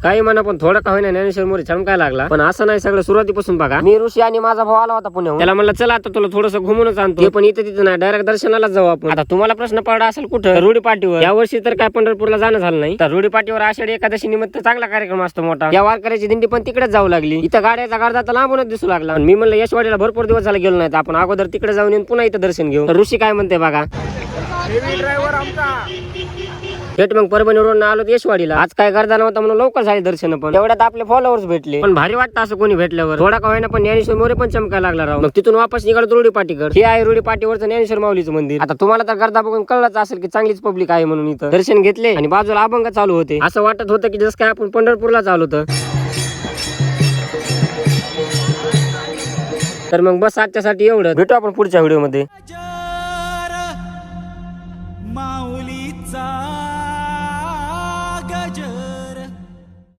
काही म्हणा पण थोडं का होईना ज्ञानेश्वर मोरे चमकाय लागला. पण असं नाही, सगळं सुरुवातीपासून बघा. मी ऋषी आणि माझा भाऊ आला होता पुण्याहून. त्याला म्हणलं चला आता तुला थोडंसं घुमूनच आणतो. पण इथे तिथे नाही, डायरेक्ट दर्शनालाच जाऊ आपण. आता तुम्हाला प्रश्न पडला असेल कुठं? रुडी पाटीवर. या वर्षी तर काय पंढरपूरला जाणं झालं नाही. तर रुडी पाटीवर आषाढी एकादशी निमित्त चांगला कार्यक्रम असतो मोठा. या वारकऱ्याची दिंडी पण तिकडेच जाऊ लागली. इथं गाड्याचा गर्दा तर लांबूनच दिसू लागला. मी म्हणलं यशवाडीला भरपूर दिवस झाला गेलो नाही, आपण अगोदर तिकडे जाऊन येऊन पुन्हा इथं दर्शन घेऊ. ऋषी काय म्हणते बघा. थेट मग परभणीवरून आलो यशवाडीला. आज काय गर्दा नव्हता म्हणून लवकर झाले दर्शन. पण एवढ्यात आपले फॉलोअर्स भेटले. पण भारी वाटतं असं कोणी भेटल्यावर. थोडा का होईना पण ज्ञानेश्वर मोरे पण चमकायला लागला राव. मग तिथून वापस निघालो रुडी पाटीकर. हे आहे रुडी पाटीवरचं ज्ञानेश्वर माऊलीचं मंदिर. आता तुम्हाला तर गर्दा बघून कळलंच असेल की चांगलीच पब्लिक आहे म्हणून. इथं दर्शन घेतले आणि बाजूला अभंग चालू होते. असं वाटत होतं की जसं काय आपण पंढरपूरला चालू होतं. तर मग बस आजच्यासाठी एवढं. भेटू आपण पुढच्या व्हिडिओ मध्ये.